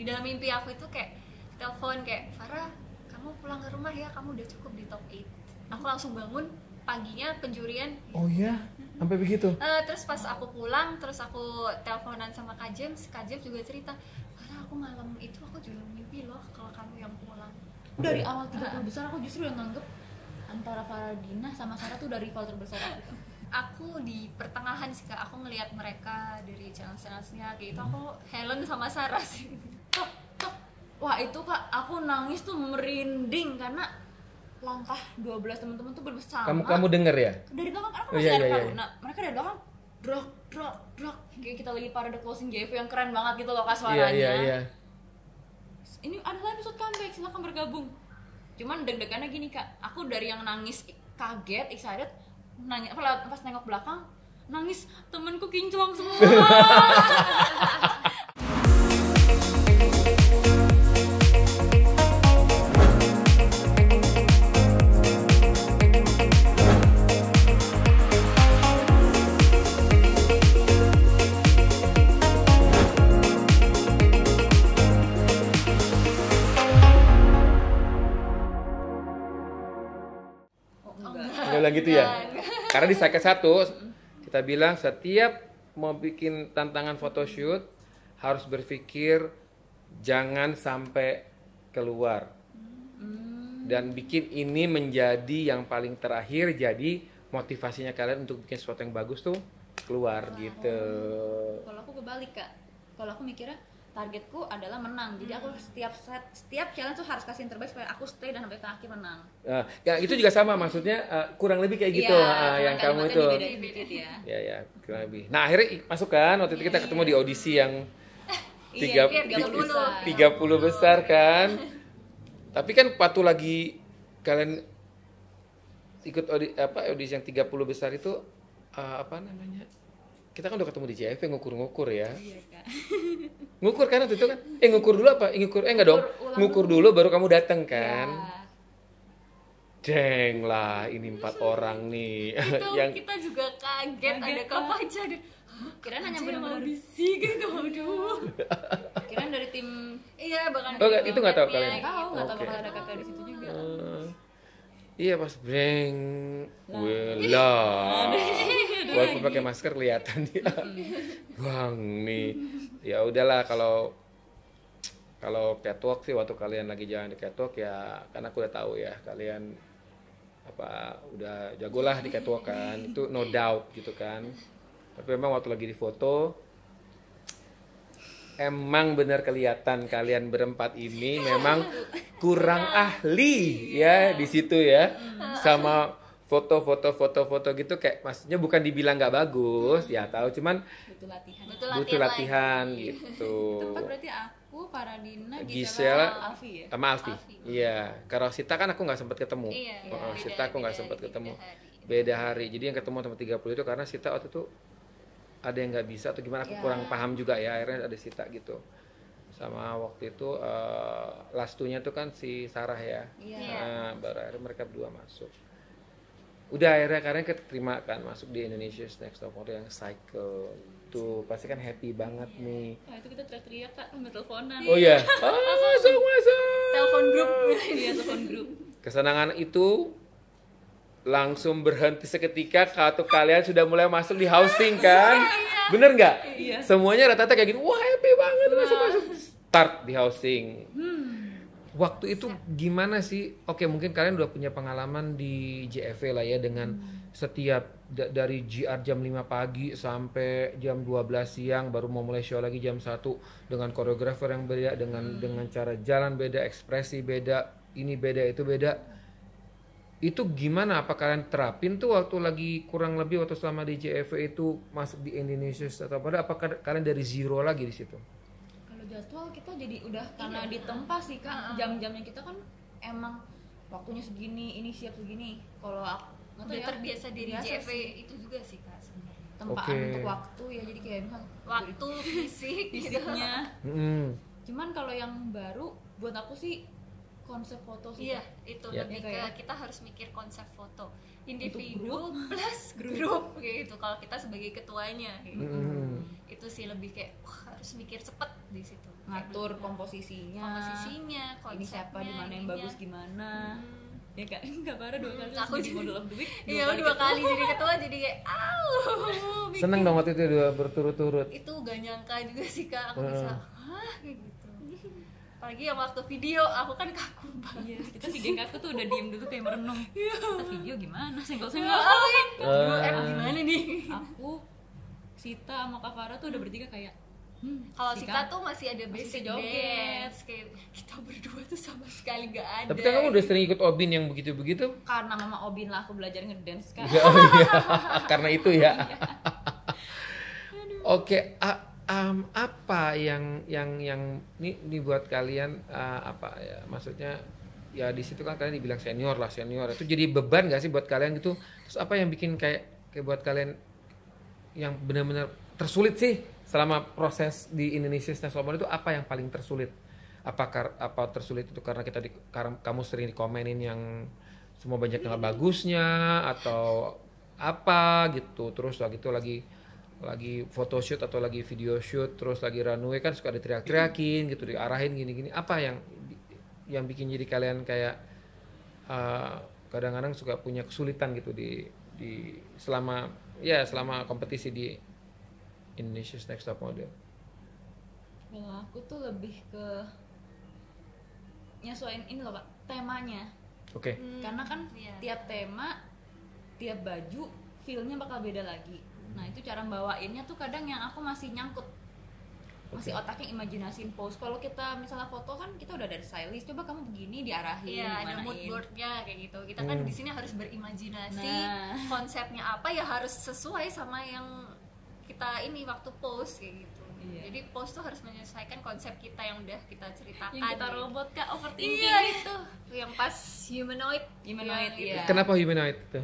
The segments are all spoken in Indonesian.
di dalam mimpi aku itu kayak telepon kayak, Farah kamu pulang ke rumah ya, kamu udah cukup di top 8. Aku langsung bangun paginya penjurian. Oh iya, sampai begitu. Terus pas aku pulang, terus aku teleponan sama Kak James juga cerita, Farah aku malam itu aku juga mimpi loh kalau kamu yang pulang. Dari awal 30 besar aku justru yang nganggep antara Faradina sama Sarah tuh udah rival terbesar aku. Aku di pertengahan sih Kak, aku ngelihat mereka dari channel-channelnya kayak gitu, aku Helen sama Sarah sih. Wah itu Kak, aku nangis tuh merinding karena langkah 12 teman-teman tuh bersama. Kamu denger ya? Dari belakang kan aku masih ada paru. Nah, mereka dari belakang drok kayak kita lagi parade closing JV yang keren banget gitu loh Kak suaranya. Iya. Ini adalah episode comeback, silakan bergabung. Cuman deg-degannya gini Kak, aku dari yang nangis kaget, excited, nanya pas nengok belakang, nangis temenku kinclong semua. Enggak gitu ya? Karena di cycle 1 kita bilang setiap mau bikin tantangan photoshoot harus berpikir jangan sampai keluar dan bikin ini menjadi yang paling terakhir, jadi motivasinya kalian untuk bikin sesuatu yang bagus tuh keluar gitu. Kalau aku kebalik Kak, kalau aku mikirnya targetku adalah menang, jadi aku setiap challenge tuh harus kasih yang terbaik supaya aku stay dan sampai ke akhir menang. Ya itu juga sama, maksudnya kurang lebih kayak gitu yang kamu itu. Ya kurang lebih. Nah akhirnya masuk kan waktu itu kita ketemu di audisi yang 30 besar kan. Tapi kan waktu lagi kalian ikut audisi yang 30 besar itu apa namanya? Kita kan udah ketemu di JV ngukur-ngukur ya. Iya Kak. Ngukur kan waktu itu kan? Ngukur dulu apa? Enggak dong. Ngukur dulu baru kamu datang kan. Ya. Deng lah, ini 4 orang nih. Yang kita juga kaget ada Kak aja deh. Kirain hanya benar-benar audisi gitu, aduh. Kirain dari tim bahkan itu nggak tahu kalian? Nggak tahu bakal ada kakak di situ juga. Iya pas breng, lah. Walaupun pakai masker kelihatan dia. Bang nih. Ya udahlah kalau catwalk sih waktu kalian lagi jalan di catwalk ya, karena aku udah tahu ya kalian udah jagolah di catwalk kan, itu no doubt gitu kan. Tapi memang waktu lagi di foto emang benar kelihatan kalian berempat ini memang kurang ahli ya di situ ya, sama foto gitu, kayak maksudnya bukan dibilang nggak bagus ya, tahu cuman butuh latihan gitu. Tempat berarti aku, Faradina, Gisela, Alfi ya? sama Alfi. Iya, kalau Sita kan aku nggak sempat ketemu. Sita aku nggak sempat ketemu. Beda hari. Jadi yang ketemu sama 30 itu karena Sita waktu itu ada yang nggak bisa atau gimana, aku kurang paham juga ya, akhirnya ada Sita gitu. Sama waktu itu last two-nya tuh kan si Sarah ya. Baru akhirnya mereka berdua masuk. Udah akhirnya kalian keterima kan masuk di Indonesia's Next Top Model yang cycle. Tuh pasti kan happy banget nih. Nah itu kita teriak-teriak Kak, sambil teleponan. Oh iya. Masuk. Telepon grup. Iya, telepon grup. Kesenangan itu langsung berhenti seketika kalau kalian sudah mulai masuk di housing kan. Bener nggak? Iya. Semuanya rata-rata kayak gini. Wah happy banget masuk. Start di housing. Waktu itu gimana sih? Oke, mungkin kalian udah punya pengalaman di JFV lah ya, dengan setiap dari GR jam 5 pagi sampai jam 12 siang baru mau mulai show lagi jam 1 dengan koreografer yang beda, dengan cara jalan beda, ekspresi beda, ini beda, itu beda. Itu gimana? Apa kalian terapin tuh waktu lagi kurang lebih waktu selama di JFV itu masuk di Indonesia atau apa kalian dari zero lagi di situ? Jadwal kita jadi udah karena ditempa sih Kak, jam-jamnya kita kan emang waktunya segini, ini siap segini. Kalau aku udah terbiasa di JV itu juga sih Kak sebenarnya. Tempaan untuk waktu ya, jadi kayak misal waktu fisiknya. Cuman kalau yang baru buat aku sih konsep foto sih. Iya, itu lebih ke kita harus mikir konsep foto individu plus grup gitu. Kalau kita sebagai ketuanya gitu. Itu itu sih, lebih kayak harus mikir cepet di situ, ngatur Kayak komposisinya konsepnya, ini siapa di mana yang bagus gimana. Ya kak, nggak parah 2 kali aku jadi model of the week. Iya, 2 kali jadi ketua, jadi kayak Seneng dong waktu itu 2 berturut-turut. itu gak nyangka juga sih kak, aku bisa kayak gitu. Apalagi yang waktu video aku kan kaku banget. Iya, kita si geng aku tuh udah diem dulu kayak merenung. Kita video gimana? Senggol-senggol. Gimana nih? Aku, Sita sama Kak Farah tuh udah bertiga kayak Kalau Sita tuh masih ada basic joget. dance, kayak kita berdua tuh sama sekali gak ada. Tapi kan kamu udah sering ikut Obin yang begitu-begitu? karena Mama Obin lah aku belajar ngedance kak. Oh iya, karena itu ya. Oke, apa yang ini buat kalian apa ya? Maksudnya ya di situ kan kalian dibilang senior itu jadi beban nggak sih buat kalian gitu? Terus apa yang bikin kayak buat kalian yang benar-benar tersulit sih selama proses di Indonesia Next Top Model itu, apa yang paling tersulit? Apa tersulit itu karena kamu sering dikomenin yang semua banyak yang bagusnya atau apa gitu, terus lagi itu lagi photoshoot atau lagi video shoot, terus lagi runway kan suka diteriak-teriakin gitu, diarahin gini-gini, apa yang bikin jadi kalian kayak kadang-kadang suka punya kesulitan gitu di selama kompetisi di Indonesia's Next Top Model? Kalau aku tuh lebih ke nyesuaiin ini loh kak, temanya. Oke. Karena kan Iya. tiap tema, tiap baju, feel-nya bakal beda lagi. Nah itu cara bawainnya tuh kadang yang aku masih nyangkut, masih otaknya imajinasin pose. Kalau kita misalnya foto kan kita udah dari stylist, coba kamu begini diarahin, Iya, ada dimanain. mood boardnya kayak gitu. Kita kan di sini harus berimajinasi, Nah. konsepnya apa ya harus sesuai sama yang kita ini waktu post kayak gitu. Iya. Jadi post tuh harus menyesuaikan konsep kita yang udah kita ceritakan. Yang kita gitu. robot kak, overthinking. Iya itu, yang pas humanoid. Humanoid, Yang iya. Kenapa humanoid itu?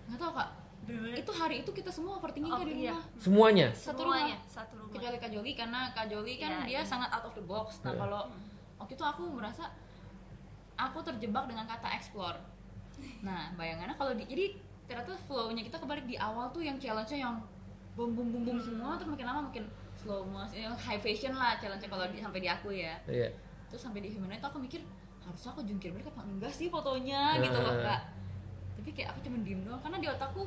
Nggak tahu kak, Bener-bener. itu hari itu kita semua overthinking Oh, kak di iya. rumah. Semuanya? Semuanya satu rumah. Kecuali Kak Joli, karena Kak Joli kan Iya, dia iya. sangat out of the box. Nah Iya. kalau waktu itu aku merasa aku terjebak dengan kata explore. Nah bayangannya kalau jadi ternyata flow-nya kita kebalik, di awal tuh yang challenge-nya yang boom boom boom boom semua, terus makin lama makin slow motion, yang high fashion lah challenge-nya kalau sampai di aku ya. Iya. Terus sampai di humanoid tuh aku mikir harusnya aku jungkir balik apa enggak sih fotonya gitu loh kak. Tapi kayak aku cuma diem doang karena di otakku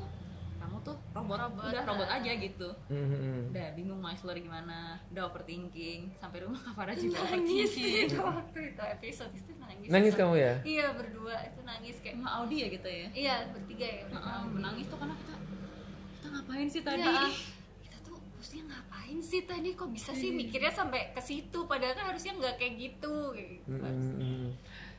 kamu tuh robot. Udah robot aja gitu. Udah bingung mau explore gimana, udah overthinking, sampai rumah Kak Farah juga overthinking. Waktu itu episode itu nangis. Nangis kamu ya? Iya berdua itu nangis kayak. Sama Audi ya gitu ya. Iya bertiga ya. Menangis tuh karena kita ngapain sih tadi? Iya. Kita tuh harusnya ngapain sih tadi, kok bisa sih mikirnya sampai ke situ padahal kan harusnya nggak kayak gitu.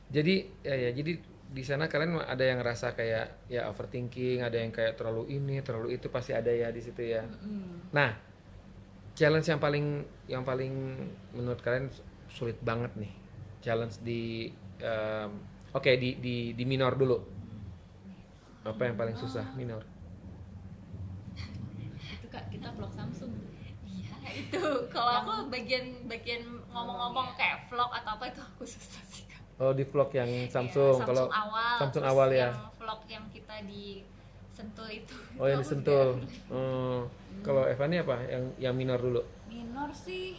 Jadi jadi di sana kalian ada yang ngerasa kayak ya overthinking, ada yang kayak terlalu ini, terlalu itu, pasti ada ya di situ ya. Nah, challenge yang paling menurut kalian sulit banget nih. Challenge di oke, di minor dulu. Apa yang paling susah minor? Itu kak, kita vlog Samsung. Iya itu kalau aku bagian ngomong-ngomong kayak vlog atau apa itu aku susah sih. Oh, di vlog yang Iya, Samsung. Kalau awal, Samsung terus awal ya. yang vlog yang kita di Sentul itu. Oh, yang Aku disentuh. juga- Kalau Evani apa? Yang minor dulu. Minor sih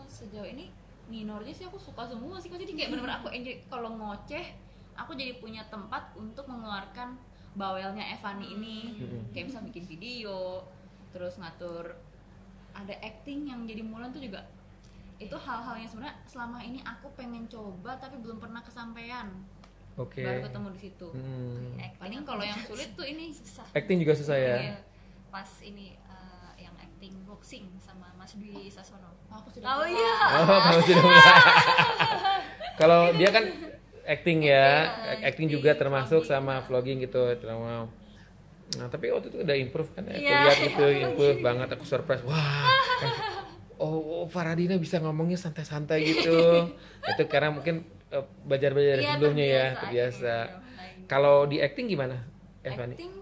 sejauh ini minornya sih aku suka semua sih, jadi kayak bener-bener aku enjoy. Kalau ngoceh aku jadi punya tempat untuk mengeluarkan bawelnya Evani ini. Kayak misal bikin video, terus ngatur, ada acting yang jadi Mulan tuh juga. Itu hal-hal yang sebenarnya selama ini aku pengen coba tapi belum pernah kesampaian. Oke. Baru ketemu di situ. Acting Paling aku kalau juga yang sulit tuh ini susah. Acting juga susah ya. Iya, pas ini yang acting boxing sama Mas Dwi Sasono. aku sudah Oh iya. Oh, kamu sudah Kalau dia kan acting ya, acting juga termasuk vlogging. sama vlogging gitu. Nah, tapi waktu itu udah improve kan ya. Aku Iya. lihat gitu, improve banget, aku surprise. Wah. Oh, Faradina bisa ngomongnya santai-santai gitu. Itu karena mungkin belajar-belajar Iya, sebelumnya ya, terbiasa. terbiasa. Iya. Kalau di acting gimana, Evani? acting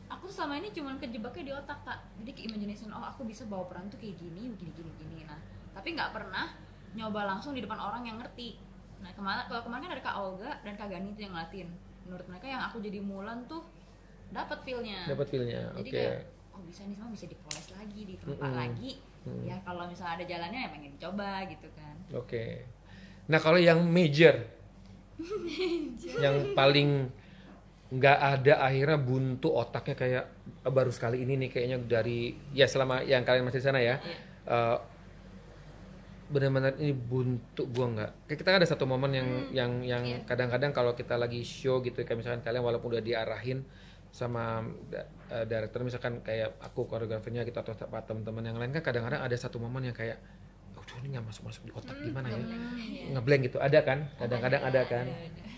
aku selama ini cuman kejebaknya di otak kak, jadi ke imagination, oh aku bisa bawa peran tuh kayak gini gini. Nah tapi nggak pernah nyoba langsung di depan orang yang ngerti. Nah kalau kemarin kan ada Kak Olga dan Kak Gani tuh yang ngeliatin, menurut mereka yang aku jadi Mulan tuh dapat feelnya. Dapat feel-nya. Jadi Oke. kayak oh bisa nih, semua bisa dipoles lagi, ditempa lagi. Ya kalau misalnya ada jalannya ya pengen dicoba gitu kan. Oke. Nah kalau yang major, yang paling nggak ada akhirnya buntu otaknya kayak baru sekali ini nih kayaknya dari ya selama yang kalian masih di sana ya. Benar-benar ini buntu gua nggak. Kayak kita kan ada satu momen yang kadang-kadang kalau kita lagi show gitu kayak misalkan kalian walaupun udah diarahin sama director misalkan kayak aku koreografernya gitu atau teman-teman yang lain kan kadang-kadang ada satu momen yang kayak aduh ini nggak masuk di otak gimana ya ngeblank gitu ada kan kadang-kadang ada kan.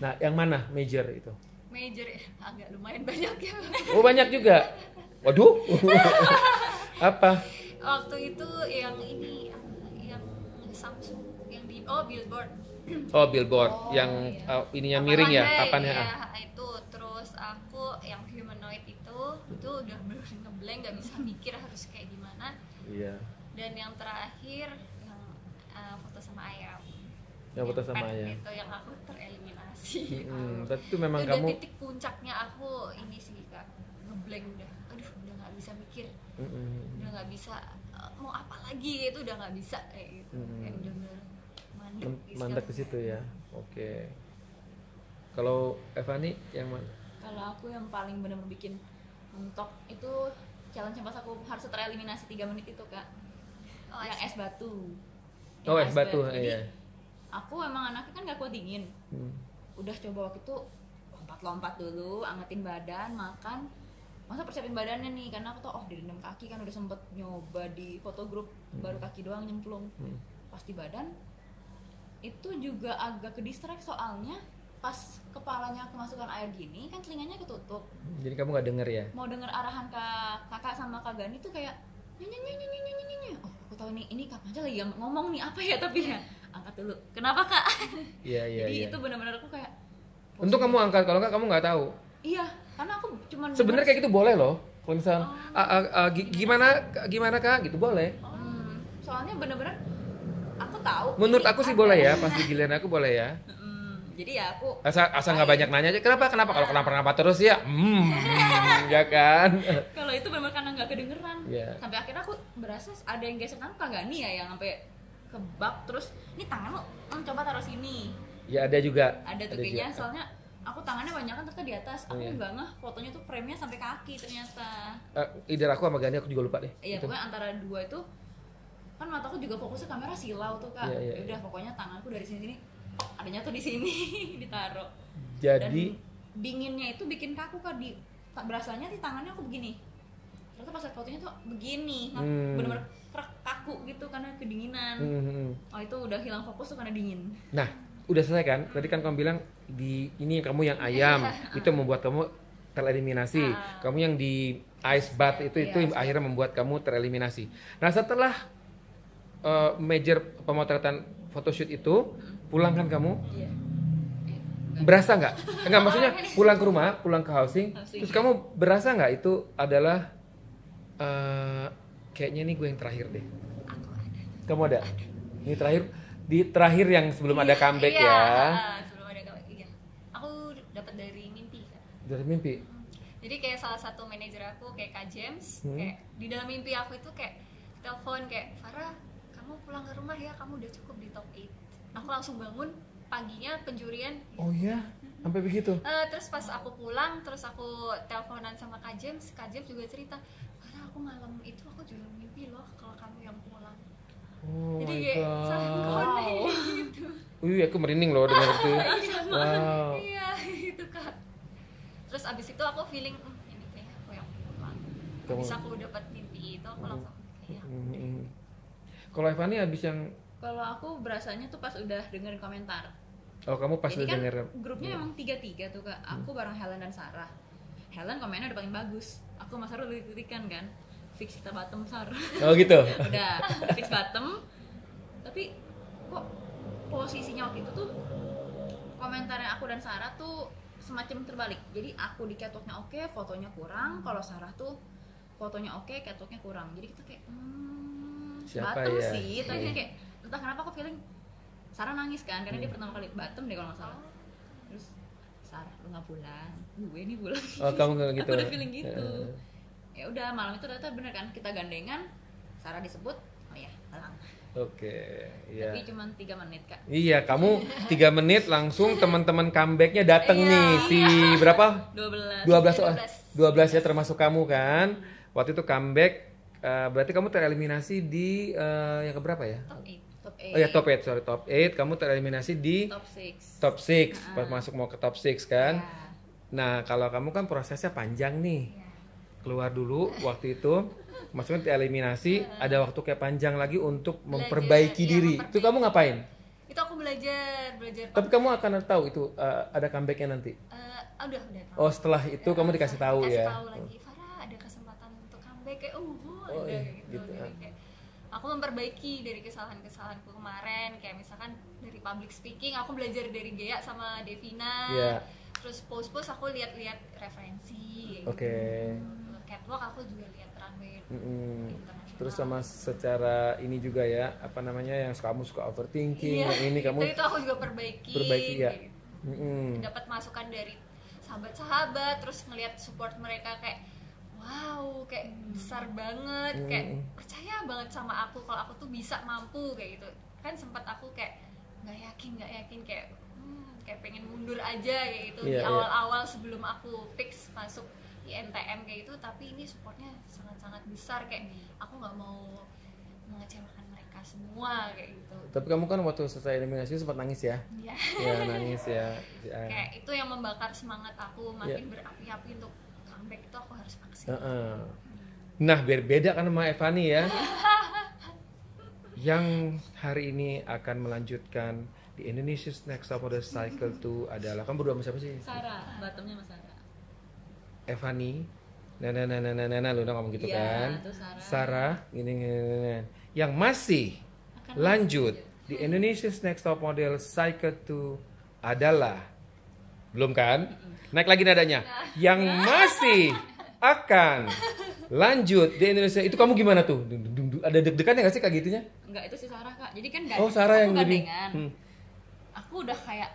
Nah yang mana major itu? Major agak lumayan banyak ya. Oh banyak juga. Waduh. Apa? Waktu itu yang ini yang Samsung yang di Billboard. Oh billboard yang ininya miring ya papannya. Ya, itu terus aku yang humanoid itu udah bener ngeblank nggak bisa mikir harus kayak gimana. Iya. Dan yang terakhir yang foto sama ayam. Yang foto sama ayam. Itu yang aku tereliminasi. Berarti itu memang itu kamu. udah titik puncaknya aku ini sih kak ngeblank udah. Aduh udah nggak bisa mikir. Udah nggak bisa mau apa lagi itu udah nggak bisa kayak gitu. Kayak udah Mandek ke situ ya. Oke. Kalau Evani yang mana? Kalau aku yang paling benar-benar bikin mentok itu challenge pas aku harus tereliminasi 3 menit itu kak. Yang es batu. Es batu. Jadi, iya. aku emang anaknya kan gak kuat dingin. Udah coba waktu itu lompat-lompat dulu, angetin badan, makan. Masa persiapin badannya nih karena aku tuh direndam kaki kan udah sempet nyoba di foto grup baru kaki doang nyemplung. Pas di badan itu juga agak ke distract soalnya pas kepalanya kemasukan air gini kan telinganya ketutup. Jadi kamu nggak denger ya? Mau denger arahan kakak sama kak Gani tuh kayak nyanyi. Oh aku tahu nih ini kak aja lagi ngomong nih apa ya tapi ya angkat dulu. Kenapa kak? Iya. Jadi itu benar-benar aku kayak. Untung kamu angkat kalau nggak kamu nggak tahu. Iya karena aku cuman. Sebenarnya kayak gitu boleh loh. Kalau misal gimana kak gitu boleh. Soalnya benar-benar aku tahu. Menurut aku sih boleh ya, pasti giliran aku boleh ya. Jadi ya aku asal nggak banyak nanya aja kenapa kalau kenapa terus ya ya kan. Kalau itu benar karena nggak kedengeran. Yeah. Sampai akhirnya aku berasa ada yang gesek tangan nggak nih ya yang sampai kebak terus ini tangan lo coba taruh sini. Ya ada juga. Ada tuh kayaknya soalnya aku tangannya banyak kan ternyata di atas. Aku nggak ngeh fotonya tuh frame-nya sampai kaki ternyata. Either aku sama Gani aku juga lupa deh. Iya pokoknya antara dua itu kan mataku juga fokusnya kamera silau tuh kak. Yeah. Udah pokoknya tanganku dari sini adanya tuh di sini ditaruh. Jadi dan dinginnya itu bikin kaku kak berasanya di tangannya aku begini. Ternyata pas lihat fotonya tuh begini, bener-bener kaku gitu karena kedinginan. Oh itu udah hilang fokus tuh karena dingin. Nah udah selesai kan? Tadi kan kamu bilang di ini kamu yang ayam itu membuat kamu tereliminasi. Kamu yang di ice bath itu akhirnya membuat kamu tereliminasi. Nah setelah major pemotretan photoshoot itu pulang kan kamu? Iya. Berasa nggak? Enggak maksudnya pulang ke rumah, pulang ke housing. Terus kamu berasa nggak itu adalah kayaknya ini gue yang terakhir deh. Kamu ada? Ini terakhir yang sebelum ada comeback ya. Sebelum ada comeback iya. Aku dapat dari mimpi kan. Dari mimpi. Jadi kayak salah satu manajer aku kayak Kak James, kayak di dalam mimpi aku itu kayak telepon kayak Farah, kamu pulang ke rumah ya, kamu udah cukup di top 8. Aku langsung bangun paginya penjurian. Oh iya, sampai begitu. Terus pas aku pulang, terus aku teleponan sama Kak James juga cerita, karena aku malam itu aku juga mimpi loh kalau kamu yang pulang. Oh jadi my kayak God. saling connect gitu. Aku merinding loh dengar itu. Wow. Iya itu kak. Terus abis itu aku feeling ini kayaknya aku yang pulang. Abis aku dapat mimpi itu aku langsung kayak. Kalau Evani abis yang kalau aku berasanya tuh pas udah dengerin komentar. Oh kamu pas jadi udah kan denger. Grupnya emang 3-3 tuh kak. Aku bareng Helen dan Sarah. Helen komennya udah paling bagus. Aku sama Sarah udah ditikan kan. Fix kita bottom Sarah. Oh gitu. Udah fix bottom. Tapi kok posisinya waktu itu tuh komentarnya aku dan Sarah tuh semacam terbalik. Jadi aku di catwalknya oke, fotonya kurang. Kalau Sarah tuh fotonya oke, catwalknya kurang. Jadi kita kayak siapa bottom ya? sih. Tapi kayak entah kenapa aku feeling Sarah nangis kan karena dia pertama kali bottom deh kalau nggak salah. Terus Sarah lu nggak pulang, gue nih pulang. Oh kamu nggak gitu. Aku udah feeling gitu. Ya udah malam itu ternyata bener kan, kita gandengan, Sarah disebut, oh ya hilang. Oke, iya. Tapi cuma 3 menit kak. Iya, kamu 3 menit langsung teman-teman comebacknya datang Iya. nih. Si berapa? 12. 12 ya termasuk kamu kan. Waktu itu comeback, berarti kamu tereliminasi di yang keberapa ya? Top 8. Top 8. Oh ya top 8, sorry top 8. Kamu tereliminasi di Top 6. top 6, pas masuk mau ke top 6 kan. Ya. Nah kalau kamu kan prosesnya panjang nih. Iya. Keluar dulu waktu itu, maksudnya tereliminasi, ada waktu kayak panjang lagi untuk Belajar, memperbaiki iya, diri. memperbaiki. Itu kamu ngapain? Itu aku belajar Tapi kamu akan tahu itu ada comebacknya nanti. udah tahu. Oh setelah itu kamu dikasih tahu Dikasih ya. tahu lagi, Farah ada kesempatan untuk comeback kayak Oh, ada iya, gitu. gitu, Jadi kayak aku memperbaiki dari kesalahan-kesalahanku kemarin, kayak misalkan dari public speaking aku belajar dari Gea sama Devina. Iya. Terus post-post aku lihat-lihat referensi. Oke. Catwalk aku juga lihat runway Mm-mm. internasional. Terus sama secara ini juga ya, apa namanya yang kamu suka overthinking, Iya, yang ini kamu itu aku juga perbaiki ya. gitu. Mm-mm. Dapat masukan dari sahabat-sahabat, terus ngelihat support mereka kayak wow, kayak besar banget, kayak percaya banget sama aku kalau aku tuh bisa mampu kayak gitu. Kan sempat aku kayak nggak yakin kayak kayak pengen mundur aja kayak gitu Iya, di awal-awal sebelum aku fix masuk di NTM kayak gitu, tapi ini supportnya sangat-sangat besar, kayak aku nggak mau mengecewakan mereka semua kayak gitu. Tapi kamu kan waktu selesai eliminasi sempat nangis ya? Ya. Ya nangis ya. Kayak itu yang membakar semangat aku makin berapi-api untuk comeback, itu aku harus maksimal. Nah biar beda kan sama Evani ya. Yang hari ini akan melanjutkan di Indonesia's Next Top Model Cycle 2 adalah, kamu berdua sama siapa sih? Sarah, bottomnya sama Sarah. Evani, nah, lu ngomong gitu Iya, kan? terus Sarah, gini. Yang masih lanjut di Indonesia's Next Top Model Cycle 2 adalah, belum kan? Naik lagi nadanya. Yang masih akan lanjut di Indonesia, itu kamu gimana tuh? Ada deg-degan nggak sih kayak gitunya? Enggak, itu si Sarah kak. Jadi kan Oh Sarah yang aku lebih. gandengan. Aku udah kayak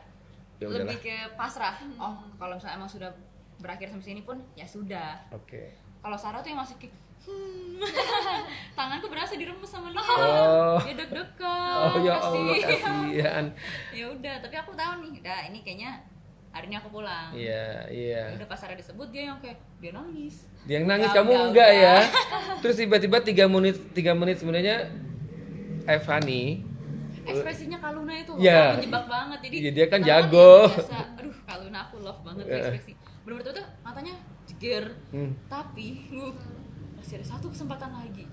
Ya lebih udahlah. ke pasrah. Oh, kalau misalnya emang sudah berakhir sampai sini pun ya sudah. Oke. Kalau Sarah tuh yang masih kayak tanganku berasa diremes sama dia. Oh. Dia deg-degan. Oh ya Allah, kasihan. Ya udah, tapi aku tahu nih, udah ini kayaknya hari ini aku pulang. Iya. Ya udah pas Sarah disebut dia yang kayak dia nangis. Dia yang nangis, Udah, kamu udah, enggak udah. ya? Terus tiba-tiba 3 menit sebenarnya Evani, Ekspresinya Kaluna itu Iya. menjebak banget. Jadi Iya, dia kan pertama jago. dia biasa, aduh Kaluna aku love banget tuh ekspresi. Bener-bener tuh matanya jeger. Tapi masih ada satu kesempatan lagi.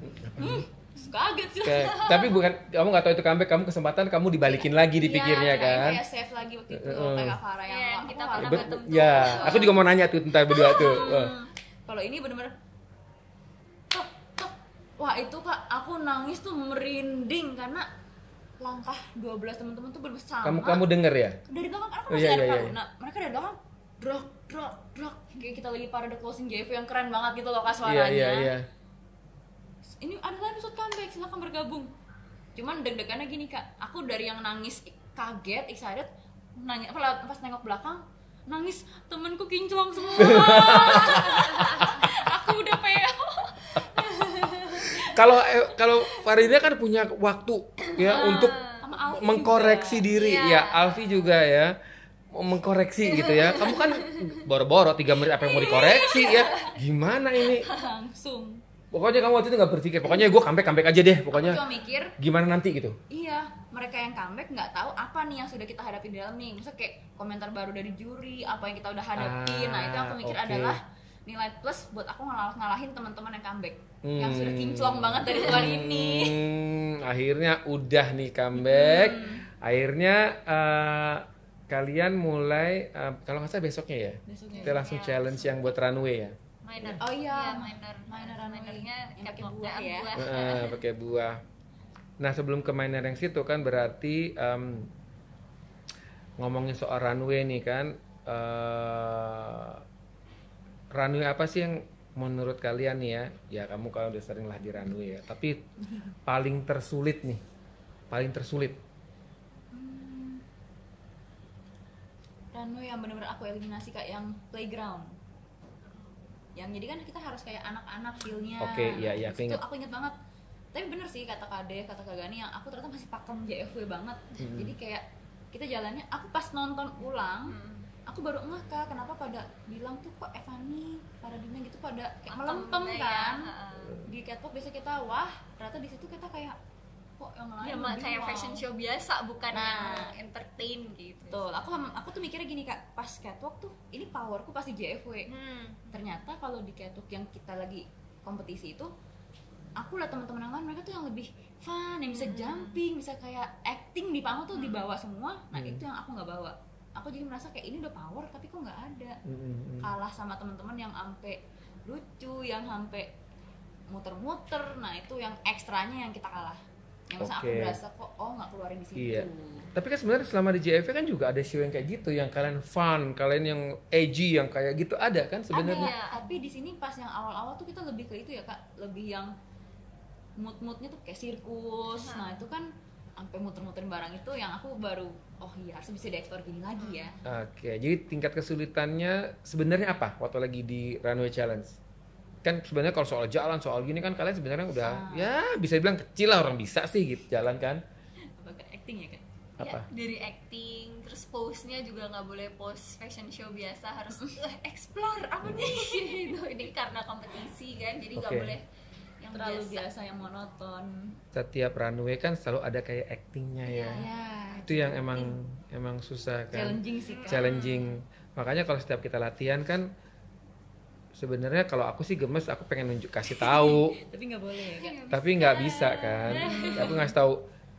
Kaget sih. Tapi bukan, kamu nggak tahu itu comeback, kamu kesempatan kamu dibalikin lagi di pikirnya Iya, kan? kayak save lagi waktu itu kayak Kak Farah yang Iya, aku kita harus pernah Bet- ketemu. ya, aku juga mau nanya tuh tentang berdua tuh. Kalau ini bener-bener tok, tok. Wah itu kak, aku nangis tuh merinding karena langkah 12 teman-teman tuh bersama. Kamu denger ya? Dari belakang, aku Oh, masih iya, ada iya, Kaluna. iya. Mereka dari belakang drak kayak kita lagi parade closing JV yang keren banget gitu loh kak Iya suaranya. iya. Ini adalah episode comeback, silahkan bergabung. Cuman deg-degannya gini kak, aku dari yang nangis kaget, excited, nanya pas nengok belakang nangis, temenku kinclong semua. Aku udah PO. Kalau Farida kan punya waktu ya untuk Sama Alfi mengkoreksi juga. diri. Iya. Ya, Alfi juga ya. Mengkoreksi gitu ya. Kamu kan boro-boro 3 menit apa yang mau dikoreksi ya. Gimana ini? Langsung. Pokoknya kamu waktu itu nggak berpikir, pokoknya gue comeback aja deh. Pokoknya Cuma mikir, gimana nanti gitu. iya, mereka yang comeback nggak tahu apa nih yang sudah kita hadapi di dalam nih. Misalnya kayak komentar baru dari juri, apa yang kita udah hadapin. Nah, itu yang aku mikir oke. adalah nilai plus buat aku ngalahin teman-teman yang comeback. Yang sudah kinclong banget dari luar ini. Akhirnya udah nih comeback. Akhirnya kalian mulai kalau nggak salah besoknya ya. Besoknya. Kita langsung challenge yang buat runway ya. Minor. Oh iya, minor yang runway-nya pakai catwalk-nya buah ya. Pakai buah. Nah sebelum ke minor yang situ kan berarti ngomongin soal runway nih kan, runway apa sih yang menurut kalian nih ya? Ya kamu kalau udah sering lah di runway ya. Tapi paling tersulit nih, paling tersulit. Runway yang bener-bener aku eliminasi kayak yang playground. yang jadi kan kita harus kayak anak-anak feel-nya. Oke, iya, aku Itu ingat. aku ingat banget. Tapi bener sih kata Kak Dev, kata Kak Gani yang aku ternyata masih pakem JFW banget. Jadi kayak kita jalannya, aku pas nonton ulang, aku baru ngeh Kak, kenapa pada bilang tuh kok Evani, Paradina gitu pada kayak melempem kan. Di catwalk biasa kita wah, ternyata di situ kita kayak kok yang lain Ya lebih kayak wow. fashion show biasa, bukan Nah. yang entertain gitu. Betul, aku tuh mikirnya gini Kak, pas catwalk tuh ini powerku pasti JFW. Ternyata kalau di catwalk yang kita lagi kompetisi itu, aku lihat teman-teman yang lain mereka tuh yang lebih fun, yang bisa jumping, bisa kayak acting di panggung tuh dibawa semua. Nah itu yang aku nggak bawa. Aku jadi merasa kayak ini udah power tapi kok nggak ada. Kalah sama teman-teman yang ampe lucu, yang sampai muter-muter. Nah itu yang ekstranya yang kita kalah. Yang masa aku Oke. berasa kok nggak keluarin di situ. Iya. Tapi kan sebenarnya selama di JFW kan juga ada show yang kayak gitu, yang kalian fun, kalian yang edgy, yang kayak gitu ada kan sebenarnya. Ada, tapi di sini pas yang awal-awal tuh kita lebih ke itu ya Kak, lebih yang mood-moodnya tuh kayak sirkus. Nah itu kan sampai muter-muterin barang itu yang aku baru oh iya harus bisa dieksplor gini lagi ya. Oke, jadi tingkat kesulitannya sebenarnya apa waktu lagi di Runway Challenge? Kan sebenarnya kalau soal jalan, soal gini kan kalian sebenarnya udah ya bisa dibilang kecil lah, orang bisa sih gitu jalan kan. Apa Kak, acting ya Kak? Apa? Ya, dari acting, terus pose-nya juga nggak boleh pose fashion show biasa, harus explore apa nih gitu. Ini karena kompetisi kan, jadi nggak Oke. boleh yang Terlalu biasa. biasa yang monoton. Setiap runway kan selalu ada kayak actingnya ya. Ya. Itu yang emang susah kan. Challenging sih Kak. Challenging. Makanya kalau setiap kita latihan kan sebenarnya kalau aku sih gemes, aku pengen kasih tahu, Tapi nggak boleh ya Kak. tapi nggak bisa kan. Aku ngasih tahu,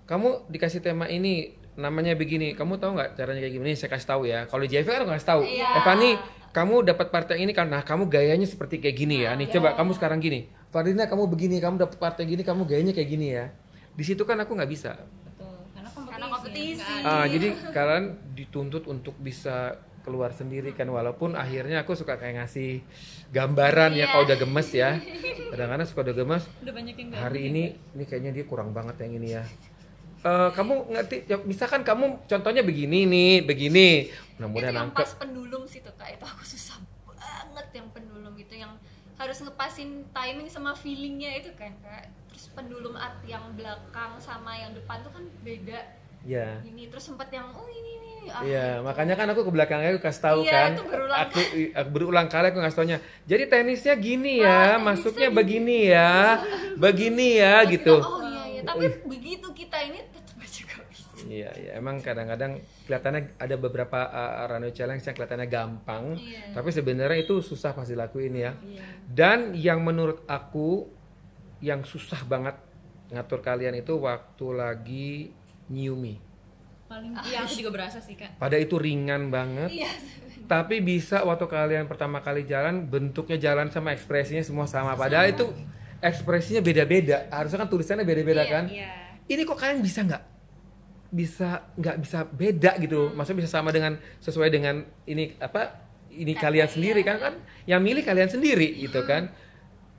kamu dikasih tema ini namanya begini, kamu tahu nggak caranya kayak gini? Saya kasih tahu ya. Kalau di JV kan aku kasih tahu, Iya. Evani, kamu dapat part yang ini karena kamu gayanya seperti kayak gini ya. Nih coba kamu sekarang gini, Fardina kamu begini, kamu dapat part yang gini, kamu gayanya kayak gini ya. Di situ kan aku nggak bisa. Betul. Karena kompetisi. Karena kompetisi. Kan? Jadi kalian dituntut untuk bisa keluar sendiri kan, walaupun akhirnya aku suka kayak ngasih gambaran ya kalau udah gemes ya. Kadang-kadang suka udah gemes. Udah banyak yang Hari ini kayaknya dia kurang banget yang ini ya. Kamu ngerti? Ya, misalkan kamu contohnya begini nih, begini. Itu Mudah-mudahan yang nangkep. pas pendulum sih tuh Kak, itu aku susah banget yang pendulum itu, yang harus ngepasin timing sama feelingnya itu kan Kak. Terus pendulum art yang belakang sama yang depan tuh kan beda. Ya. Ini terus sempat yang ini. Iya, makanya kan aku ke belakangnya aku kasih tahu Iya, kan. itu berulang Aku berulang kali aku ngasih taunya. Jadi tenisnya gini ya, Tenisnya masuknya gini. begini ya, begini ya Terus gitu. kita, oh iya, tapi begitu kita ini tetap aja gak bisa. Iya, emang kadang-kadang kelihatannya ada beberapa runway challenge yang kelihatannya gampang, Iya. tapi sebenarnya itu susah pasti dilakuin ya. Dan yang menurut aku yang susah banget ngatur kalian itu waktu lagi new me. paling iya aku juga berasa sih Kak. Pada itu ringan banget, Iya. tapi bisa waktu kalian pertama kali jalan bentuknya jalan sama ekspresinya semua sama. Padahal itu ekspresinya beda-beda. Harusnya kan tulisannya beda-beda kan. Iya. Ini kok kalian bisa nggak bisa beda gitu, maksudnya bisa sama dengan sesuai dengan ini apa ini kalian sendiri kan yang milih kalian sendiri gitu kan.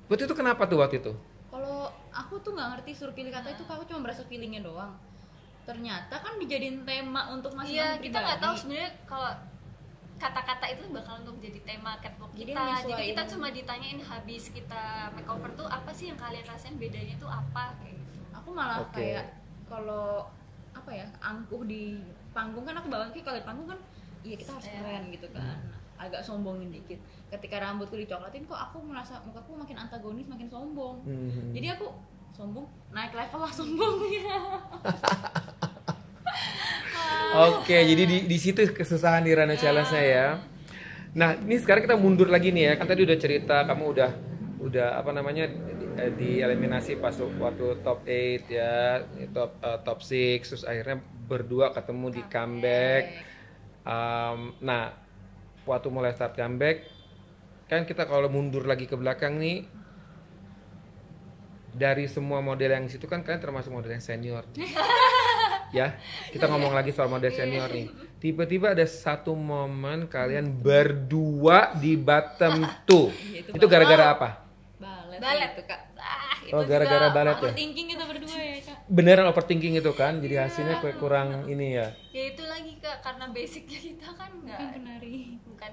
Waktu itu kenapa tuh waktu itu? Kalau aku tuh nggak ngerti suruh pilih kata itu, aku cuma berasa feelingnya doang. Ternyata kan dijadiin tema untuk masing-masing Iya, kita nggak tahu pribadi. sebenarnya kalau kata-kata itu bakal untuk jadi tema catwalk Jadi kita. Jadi nyesuaiin. kita cuma ditanyain habis kita makeover tuh apa sih yang kalian rasain, bedanya tuh apa kayak gitu. Aku malah Oke. kayak kalau apa ya angkuh di panggung kan aku bawa kayak kalau di panggung kan iya kita harus keren gitu kan, agak sombongin dikit. Ketika rambutku dicoklatin kok aku merasa mukaku makin antagonis, makin sombong. Jadi aku sombong naik level lah sombongnya. Oke, jadi di situ kesusahan di Runway Challenge-nya ya. Nah, ini sekarang kita mundur lagi nih ya. Kan tadi udah cerita kamu udah apa namanya di eliminasi pas waktu top 8 ya, top 6 terus akhirnya berdua ketemu di comeback. Nah, waktu mulai start comeback kan kita kalau mundur lagi ke belakang nih, dari semua model yang situ kan kalian termasuk model yang senior. Ya, kita ngomong lagi soal model senior nih. Tiba-tiba ada satu momen kalian berdua di bottom 2. Itu gara-gara apa? Balet itu Kak. Itu Oh, gara-gara juga balet ya? Overthinking kita berdua ya Kak. Beneran overthinking itu kan, jadi hasilnya kayak kurang ini ya. Ya itu lagi Kak, karena basicnya kita kan Bukan nggak penari. bukan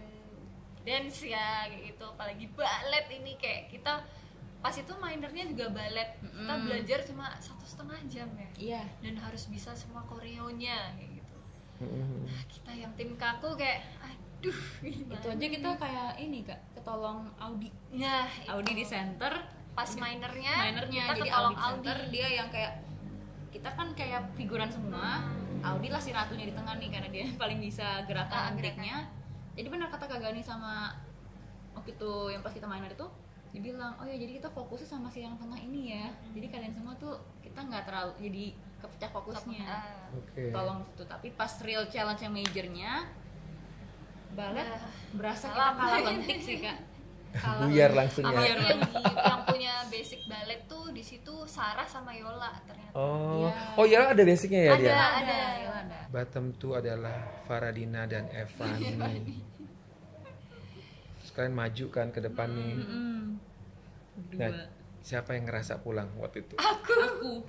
dance ya kayak gitu. Apalagi ballet ini kayak kita pas itu minernya juga ballet, kita belajar cuma 1,5 jam ya. Iya. Dan harus bisa semua koreonya kayak gitu. Nah, kita yang tim kaku kayak aduh gimana Itu aja nih? kita kayak ini Kak, ketolong Audi. Nah, Audi di center, pas minernya minernya kita jadi ketolong Audi di center, dia yang kayak kita kan kayak figuran semua. Audi lah si ratunya di tengah nih karena dia paling bisa gerakan triknya. Jadi benar kata Kak Gani sama waktu itu yang pas kita minor itu dibilang, oh ya jadi kita fokusnya sama si yang tengah ini ya. Jadi kalian semua tuh kita nggak terlalu jadi kepecah fokusnya. Oke. Tolong itu. Tapi pas real challenge yang majornya ballet berasa kita salam. kalah lentik sih Kak. Kalah Buyar lentik. langsung ya. Apalagi yang punya basic ballet tuh di situ Sarah sama Yola ternyata. Oh, Iya. oh ya ada basicnya ya dia. Ada. ada. Bottom 2 adalah Faradina dan Evan nih. Sekalian maju kan ke depan nih. Nah, siapa yang ngerasa pulang waktu itu? Aku.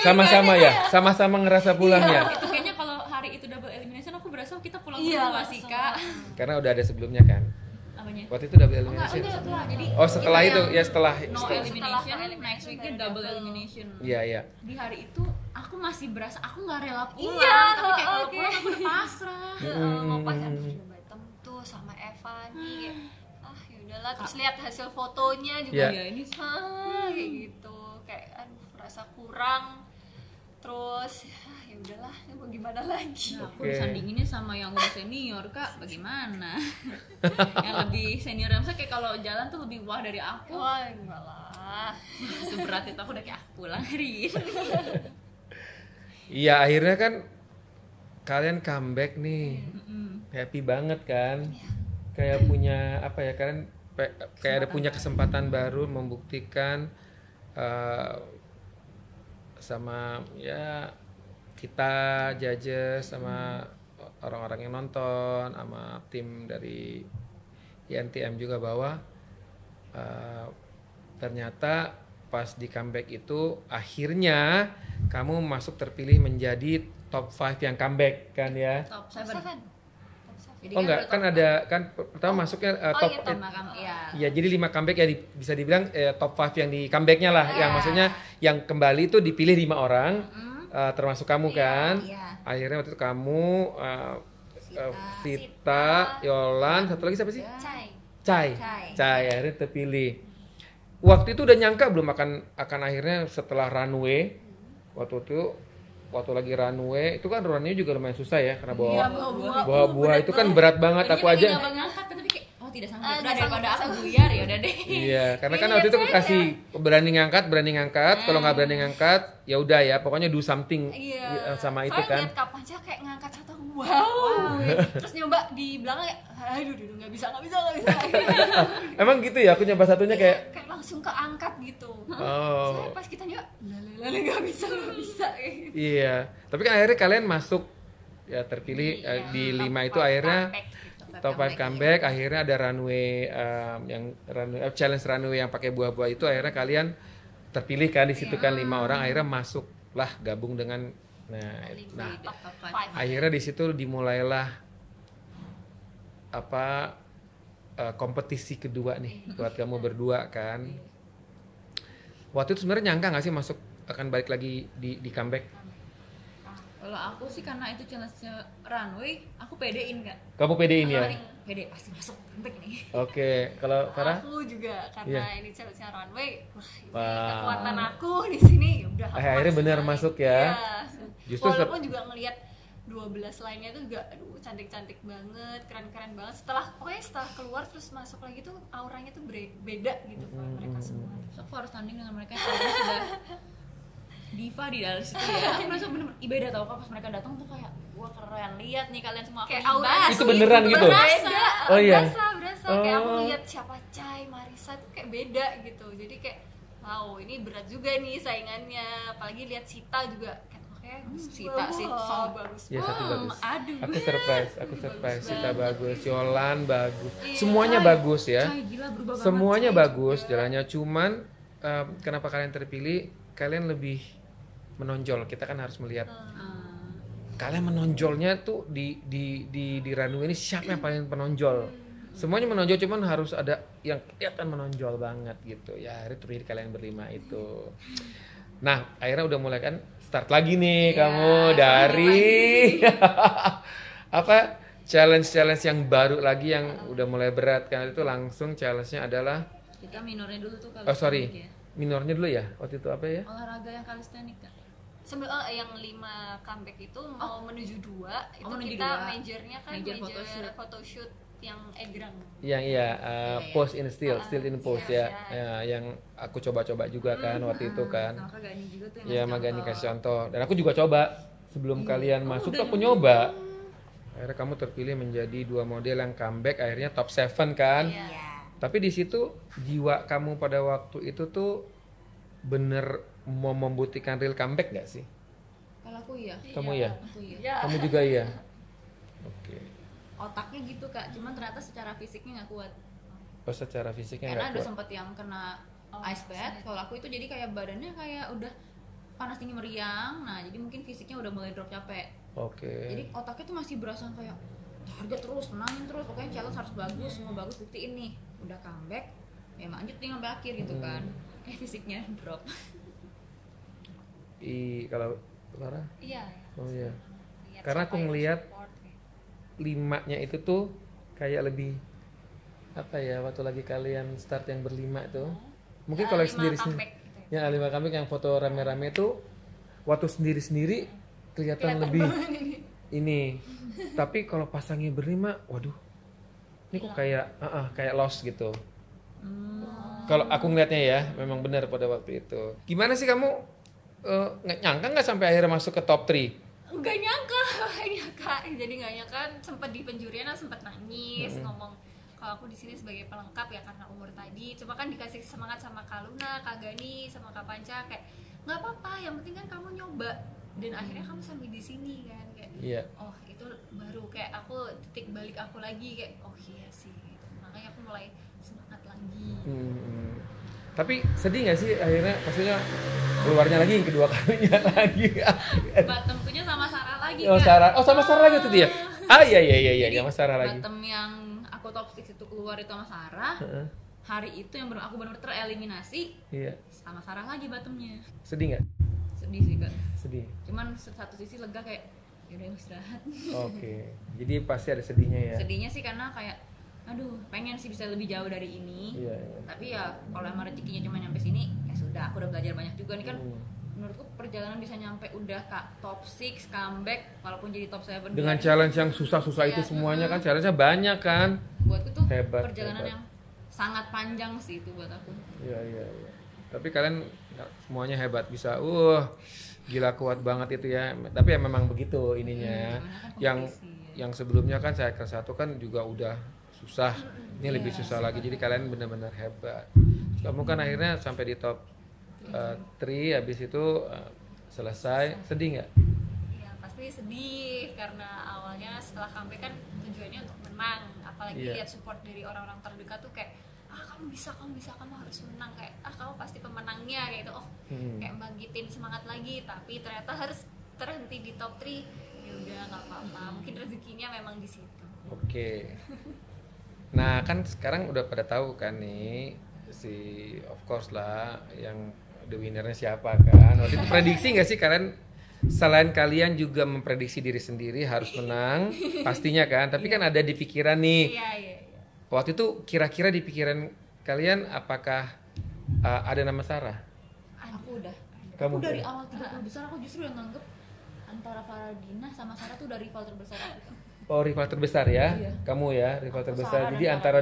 Sama-sama ya, sama-sama ngerasa pulang ya. Itu kayaknya kalau hari itu double elimination aku berasa kita pulang Iya, berdua sih Kak. Karena udah ada sebelumnya kan. Apanya? Waktu itu double Enggak, elimination. setelah. Jadi Oh, setelah kita itu yang ya setelah. no setelah- elimination, elimination next weeknya baru double double. elimination. Iya, iya. Di hari itu aku masih berasa aku nggak rela pulang, Iya, tapi kayak kalau oke. pulang aku udah pasrah. Mau pas aduh udah bottom tuh sama Evan nih kayak, ya udahlah terus lihat hasil fotonya juga Iya. Ya ini kayak gitu kayak aduh merasa kurang terus ya udahlah ya mau gimana lagi. Nah, aku Oke. disandinginnya sama yang udah senior Kak, bagaimana? Yang lebih senior, maksudnya kayak kalau jalan tuh lebih wah dari aku. Wah enggak lah. Seberat itu aku udah kayak pulang hari ini. Iya, akhirnya kan kalian comeback nih. Happy banget kan? Kayak punya apa ya? Kalian kayak ada punya kesempatan baru membuktikan sama ya kita judges sama orang-orang yang nonton sama tim dari INTM juga bahwa ternyata pas di comeback itu akhirnya kamu masuk terpilih menjadi top 5 yang comeback kan ya. Top Top 7. seven. Jadi Oh enggak, kan ada kan pertama masuknya top iya, sama kamu ya. ya jadi 5 comeback ya bisa dibilang top 5 yang di comebacknya lah, yang maksudnya yang kembali itu dipilih 5 orang, termasuk kamu kan. Iya. Akhirnya waktu itu kamu, Vita, Yolan, satu lagi siapa sih? Cai. Cai akhirnya terpilih. Waktu itu udah nyangka belum akan akhirnya setelah runway, waktu lagi runway itu kan runway juga lumayan susah ya karena bawa buah itu kan berat banget. Aku aja Tadinya ngangkat tapi kayak oh tidak sanggup. Ah, Udah nggak daripada sanggup, aku buyar ya udah deh. iya, karena kan waktu itu aku kasih berani ngangkat, kalau nggak berani ngangkat ya udah ya pokoknya do something sama itu kan. Lihat kapannya kayak ngangkat satu wow. Terus nyoba di belakang kayak aduh nggak bisa. Emang gitu ya, aku nyoba satunya kayak Kayak langsung keangkat gitu. oh Saya pas kita nyoba lele nggak bisa kayak gitu. iya, tapi kan akhirnya kalian masuk ya terpilih di 5 itu akhirnya top 5 comeback, akhirnya ada runway yang runway challenge runway yang pakai buah-buah itu akhirnya kalian terpilih kan di situ kan 5 orang akhirnya masuklah gabung dengan nah Top 5. akhirnya di situ dimulailah apa kompetisi kedua nih buat kamu berdua kan. Waktu itu sebenarnya nyangka nggak sih masuk akan balik lagi di comeback? Kalau aku sih karena itu challenge runway, aku pedein Kak. Kamu pedein ya? Pede pasti masuk comeback nih. Oke, kalau Farah? Aku juga karena ini challenge runway, ini Wah. kekuatan aku di sini ya udah. aku Akhirnya masuk benar lagi. masuk ya. Iya. Justru Walaupun juga ngelihat 12 lainnya tuh juga aduh cantik-cantik banget, keren-keren banget. Setelah keluar terus masuk lagi tuh auranya tuh beda gitu mereka semua. Terus aku harus tanding dengan mereka yang kayaknya sudah diva di dalam situ ya. Aku merasa bener-bener beda tau Kak, pas mereka datang tuh kayak wah keren, lihat nih kalian semua Kayak aku aura libas. Itu beneran gitu? Berasa. Oh iya. Berasa. Kayak aku Oh. lihat siapa Cai, Marisa tuh kayak beda gitu. Jadi kayak wow, ini berat juga nih saingannya. Apalagi lihat Sita juga kayak oke, Sita sih, wah, bagus. Ya satu bagus. Aduh. Aku surprise. Sita bagus, Yolan bagus. Iya. Semuanya bagus ya. Cai gila berubah banget. Semuanya Cai. bagus jalannya, cuman kenapa kalian terpilih? Kalian lebih menonjol. Kita kan harus melihat kalian menonjolnya tuh di runway ini siapa yang paling menonjol. Semuanya menonjol, cuman harus ada yang kelihatan menonjol banget gitu. Ya akhirnya terjadi kalian berlima itu. Nah akhirnya udah mulai kan start lagi nih kamu dari apa challenge yang baru lagi yang udah mulai berat kan. Itu langsung challenge-nya adalah Kita minornya dulu tuh sorry, minornya dulu ya waktu itu apa ya? olahraga yang kalistenik Kak. yang 5 comeback itu mau menuju 2 itu menuju kita 2. majornya kan Major major photoshoot yang Egrang. Yang post in still in post Yes, ya, yang aku coba-coba juga kan waktu itu kan. Sama Kak Gani juga tuh yang Ya ngasih Magani contoh. kasih contoh dan aku juga coba sebelum kalian masuk tuh aku nyoba. Akhirnya kamu terpilih menjadi 2 model yang comeback akhirnya top 7 kan. Iya. Tapi di situ jiwa kamu pada waktu itu tuh bener mau membuktikan real comeback gak sih? Kalau aku iya. Kamu ya? Aku iya. Ya. Kamu juga iya? Oke. Otaknya gitu Kak, cuman ternyata secara fisiknya nggak kuat. Oh secara fisiknya Karena gak ada kuat? sempet yang kena ice bath. Kalau aku itu jadi kayak badannya kayak udah panas tinggi meriang. Nah jadi mungkin fisiknya udah mulai drop capek. Oke. Jadi otaknya tuh masih berasa kayak target terus, menangin terus, pokoknya challenge harus bagus, semua bagus, buktiin nih. Udah comeback, ya lanjut nih sampai akhir gitu kan. Fisiknya drop. Kalau Farah? Iya. Oh iya. Lihat Karena siapa aku yang ngelihat support, kayak. 5-nya itu tuh kayak lebih apa ya waktu lagi kalian start yang berlima tuh. Mungkin kalau 5 sendiri comeback gitu ya ya. 5 comeback yang foto rame-rame tuh waktu sendiri-sendiri kelihatan lebih ini. Tapi kalau pasangnya berlima, waduh. Ini kok kayak lost gitu. Kalau aku ngeliatnya ya, memang benar pada waktu itu. Gimana sih kamu nggak nyangka nggak sampai akhirnya masuk ke top 3? Nggak nyangka. Jadi nggak nyangka sempat di penjurian sempat nangis ngomong kalau aku di sini sebagai pelengkap ya karena umur tadi. Cuma kan dikasih semangat sama Kak Luna, Kak Gani, sama Kak Panca kayak nggak apa-apa, yang penting kan kamu nyoba dan akhirnya kamu sampai di sini kan kayak. Iya. Oh itu baru kayak aku titik balik aku lagi kayak oh iya sih gitu. Makanya aku mulai semangat lagi. Tapi sedih nggak sih akhirnya, maksudnya keluarnya lagi yang kedua kalinya lagi? Bottomnya sama Sarah lagi Oh Kak. Sarah, oh sama Sarah lagi tuh dia. Iya, sama Sarah lagi. Bottom yang aku top 6 itu keluar itu sama Sarah. Hari itu yang aku benar-benar tereliminasi Iya. sama Sarah lagi bottomnya. Sedih nggak? Sedih sih Kak. Sedih. Cuman satu sisi lega kayak yaudah istirahat. Oke. Jadi pasti ada sedihnya ya. Sedihnya sih karena kayak aduh pengen sih bisa lebih jauh dari ini. Iya. Tapi ya kalau emang rezekinya cuma nyampe sini ya sudah, aku udah belajar banyak juga nih kan. Menurutku perjalanan bisa nyampe udah Kak top 6 comeback walaupun jadi top 7 Dengan juga. challenge yang susah-susah itu Iya. semuanya kan, challenge-nya banyak kan. Buatku tuh Hebat, perjalanan hebat. yang sangat panjang sih itu buat aku. Iya. Tapi kalian semuanya hebat, bisa gila kuat banget itu ya. Tapi ya memang begitu ininya. Yang sebelumnya kan saya ke satu kan juga udah susah. Ini lebih susah lagi. Jadi kalian benar-benar hebat. Kamu kan akhirnya sampai di top 3, habis itu selesai. Sedih nggak? Ya pasti sedih karena awalnya setelah comeback kan tujuannya untuk menang, apalagi Iya. lihat support dari orang-orang terdekat tuh kayak kamu bisa, kamu harus menang, kayak kamu pasti pemenangnya kayak gitu. Kayak bangkitin semangat lagi, tapi ternyata harus terhenti di top 3. Ya udah nggak apa-apa, mungkin rezekinya memang di situ. Oke. Nah kan sekarang udah pada tahu kan nih si of course lah yang the winnernya siapa kan. Waktu itu prediksi nggak sih kalian, selain kalian juga memprediksi diri sendiri harus menang pastinya kan, tapi kan ada di pikiran nih. Iya. Waktu itu kira-kira di pikiran kalian apakah ada nama Sarah? Aku udah. Kamu Aku dari udah? awal 30 besar aku justru yang nganggep antara Faradina sama Sarah tuh udah rival terbesar aku. Oh rival terbesar ya, Iya. kamu ya rival Aku terbesar. Sarah Jadi dan antara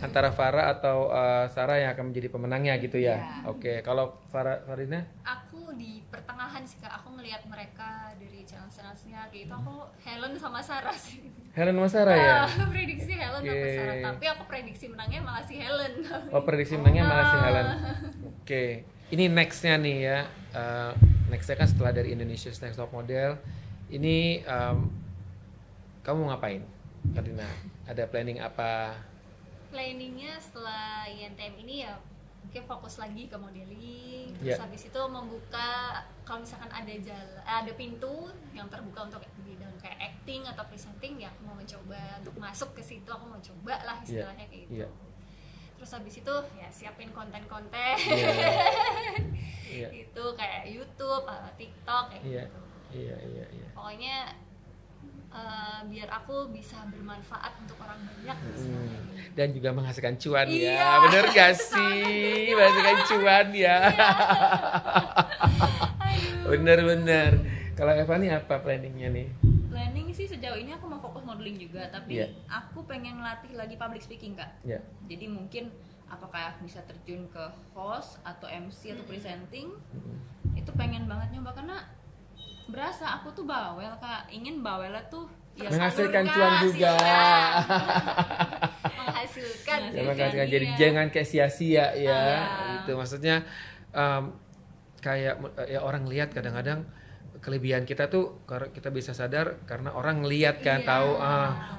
antara Farah atau Sarah yang akan menjadi pemenangnya gitu ya. Iya. Oke, kalau Farina? Aku di pertengahan sih Kak, aku ngelihat mereka dari challenge-nya kayak gitu. Aku Helen sama Sarah sih. Helen sama Sarah ya? Prediksi Helen sama Oke. Sarah, tapi aku prediksi menangnya malah si Helen. Oh prediksi menangnya malah si Helen. Oke, ini nextnya nih ya. Nextnya kan setelah dari Indonesia's Next Top Model, ini kamu ngapain, Farina? Ada planning apa? Planningnya setelah INTM ini ya mungkin fokus lagi ke modeling, Ya. terus habis itu membuka kalau misalkan ada pintu yang terbuka untuk bidang kayak acting acting atau presenting ya aku mau mencoba untuk masuk ke situ, aku mau coba lah istilahnya kayak gitu. Terus habis itu ya siapin konten-konten itu kayak YouTube atau TikTok kayak gitu. Pokoknya biar aku bisa bermanfaat untuk orang banyak dan juga menghasilkan cuan ya, bener gak sih? Menghasilkan cuan ya. Bener. Kalau Eva nih apa planningnya nih? Planning sih sejauh ini aku mau fokus modeling juga, tapi aku pengen latih lagi public speaking Kak. Jadi mungkin apakah bisa terjun ke host atau MC atau presenting, itu pengen banget nyoba karena berasa aku tuh bawel Kak, ingin bawelnya tuh ya menghasilkan cuan juga. menghasilkan. Jadi jangan kayak sia-sia ya. Itu maksudnya kayak ya orang lihat kadang-kadang kelebihan kita tuh kita bisa sadar karena orang ngelihat kan, tahu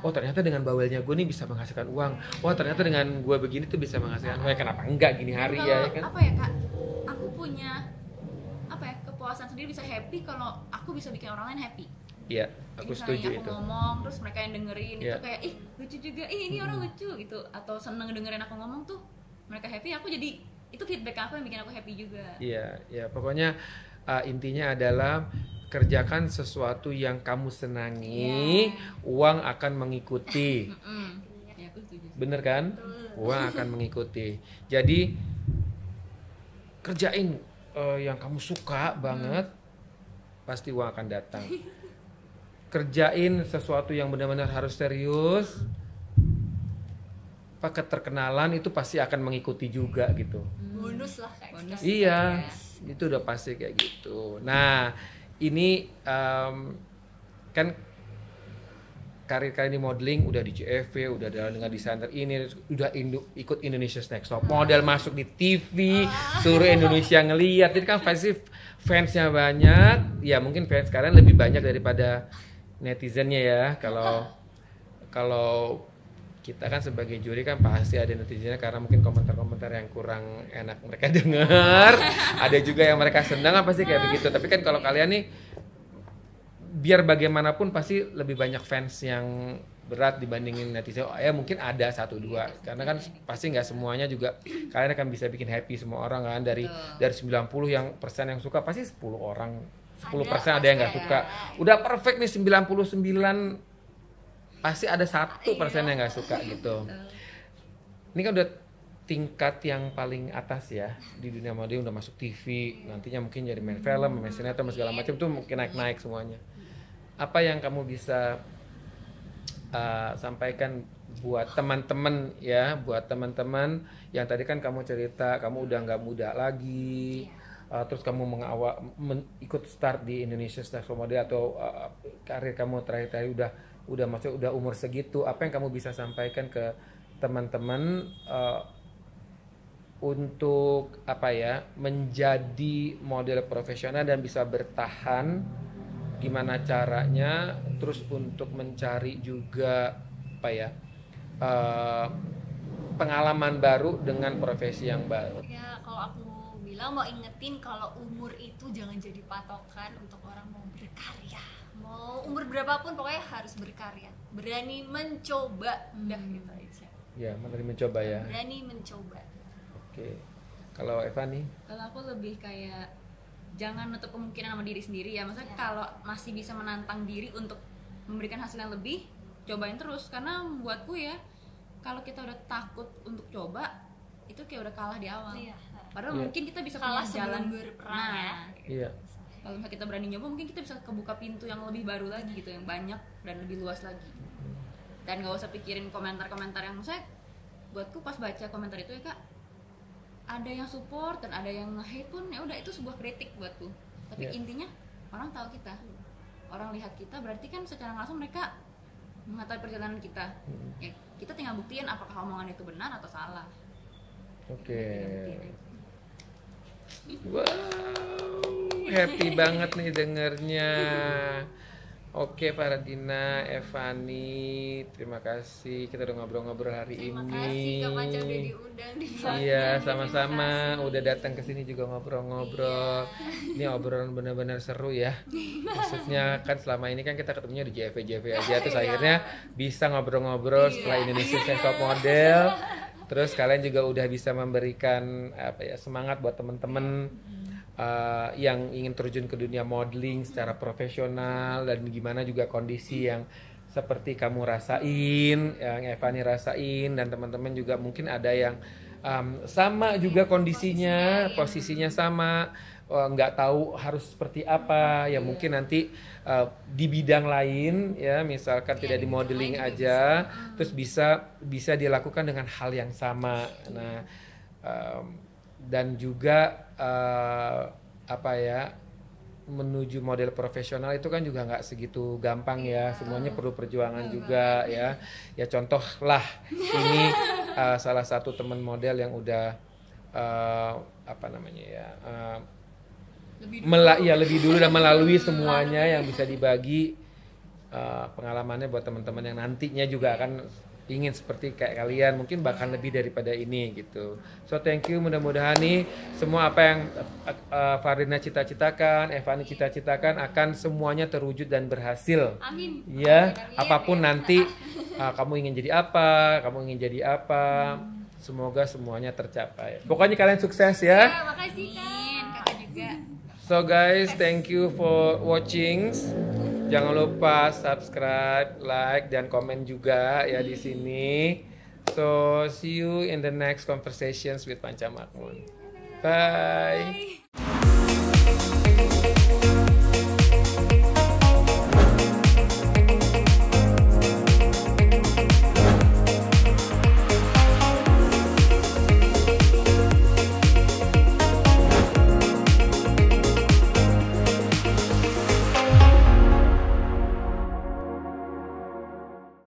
oh ternyata dengan bawelnya gue nih bisa menghasilkan uang, ternyata dengan gue begini tuh bisa menghasilkan uang, kenapa enggak gini hari ya kan? Apa ya Kak, aku punya kepuasan sendiri, bisa happy kalau aku bisa bikin orang lain happy. Iya, aku setuju aku itu. Aku ngomong terus mereka yang dengerin itu kayak lucu juga, ini orang lucu gitu, atau seneng dengerin aku ngomong tuh mereka happy, aku jadi itu feedback aku yang bikin aku happy juga. Iya, pokoknya intinya adalah kerjakan sesuatu yang kamu senangi, uang akan mengikuti. Ya, aku setuju. Bener kan? Uang akan mengikuti. Jadi kerjain yang kamu suka banget, pasti uang akan datang. Kerjain sesuatu yang benar-benar harus serius, keterkenalan itu pasti akan mengikuti juga gitu. Bonus lah kayak gitu. Iya, itu udah pasti kayak gitu. Nah, ini kan karir di modeling udah di JFV, udah dengan desainer ini, udah ikut Indonesia's Next Top Model, masuk di TV, seluruh Indonesia ngeliat. Jadi kan pasti fansnya banyak. Ya mungkin fans kalian lebih banyak daripada netizennya ya. Kalau kita kan sebagai juri kan pasti ada netizennya karena mungkin komentar-komentar yang kurang enak mereka dengar. Ada juga yang mereka senang apa sih kayak begitu. Tapi kan kalau kalian nih biar bagaimanapun pasti lebih banyak fans yang berat dibandingin netizen. Ya mungkin ada 1-2 karena kan pasti nggak semuanya juga kalian akan bisa bikin happy semua orang kan. Dari 90 yang persen yang suka pasti 10 orang 10% ada yang nggak suka. Udah perfect nih 99 pasti ada 1% yang nggak suka gitu. Ini kan udah tingkat yang paling atas ya di dunia modeling, udah masuk TV, nantinya mungkin jadi main film, main sinetron, segala macam tuh mungkin naik semuanya. Apa yang kamu bisa sampaikan buat teman-teman ya, buat teman-teman yang tadi kan kamu cerita kamu udah nggak muda lagi, terus kamu ikut start di Indonesia's Next Top Model atau karir kamu terakhir udah masuk udah umur segitu, apa yang kamu bisa sampaikan ke teman-teman untuk menjadi model profesional dan bisa bertahan, gimana caranya, terus untuk mencari juga pengalaman baru dengan profesi yang baru. Ya kalau aku bilang mau ingetin kalau umur itu jangan jadi patokan untuk orang mau berkarya. Mau umur berapapun pokoknya harus berkarya, berani mencoba, udah gitu aja. Ya, berani mencoba ya. Berani mencoba. Oke. Kalau Eva nih? Kalau aku lebih kayak jangan nutup kemungkinan sama diri sendiri ya. Maksudnya kalau masih bisa menantang diri untuk memberikan hasil yang lebih, cobain terus. Karena buatku ya, kalau kita udah takut untuk coba, itu kayak udah kalah di awal. Padahal mungkin kita bisa kalah punya jalan berperang ya. Iya. Kalau misalnya kita berani nyoba, mungkin kita bisa kebuka pintu yang lebih baru lagi gitu, yang banyak dan lebih luas lagi. Dan gak usah pikirin komentar-komentar yang saya buatku pas baca komentar itu ya Kak, ada yang support dan ada yang nge-hate pun ya udah, itu sebuah kritik buatku. Tapi intinya orang tahu kita, orang lihat kita, berarti kan secara langsung mereka mengetahui perjalanan kita. Ya, kita tinggal buktiin apakah omongan itu benar atau salah. Oke. Wow, happy banget nih dengernya. Oke, Faradina, Evani, terima kasih. Kita udah ngobrol-ngobrol hari Terima ini. kasih Kak Panca udah diundang di Iya, sama-sama. Udah datang ke sini juga ngobrol-ngobrol. Ini obrolan benar-benar seru ya. Maksudnya kan selama ini kan kita ketemunya di JV aja, terus akhirnya bisa ngobrol-ngobrol setelah Indonesia Sense of Model. Terus kalian juga udah bisa memberikan apa ya, semangat buat temen-temen yang ingin terjun ke dunia modeling secara profesional, dan gimana juga kondisi yang seperti kamu rasain, yang Evani rasain, dan teman-teman juga mungkin ada yang sama juga kondisinya, posisinya sama, nggak tahu harus seperti apa, ya mungkin nanti di bidang lain ya, misalkan tidak di modeling aja, terus bisa dilakukan dengan hal yang sama. Nah, dan juga apa ya, menuju model profesional itu kan juga nggak segitu gampang ya, semuanya perlu perjuangan juga ya. Ya contoh lah, ini salah satu teman model yang udah apa namanya ya, lebih dulu dan melalui semuanya yang bisa dibagi pengalamannya buat teman-teman yang nantinya juga akan ingin seperti kayak kalian, mungkin bahkan lebih daripada ini gitu. So thank you, mudah-mudahan nih semua apa yang Faradina cita-citakan, Evani cita-citakan akan semuanya terwujud dan berhasil. Amin. Ya, Amin, apapun ya. nanti kamu ingin jadi apa, semoga semuanya tercapai. Pokoknya kalian sukses ya. Ya, makasih Kak. Kakak juga. So guys, thank you for watching. Jangan lupa subscribe, like, dan komen juga ya di sini. So see you in the next conversations with Panca Makmun. Bye.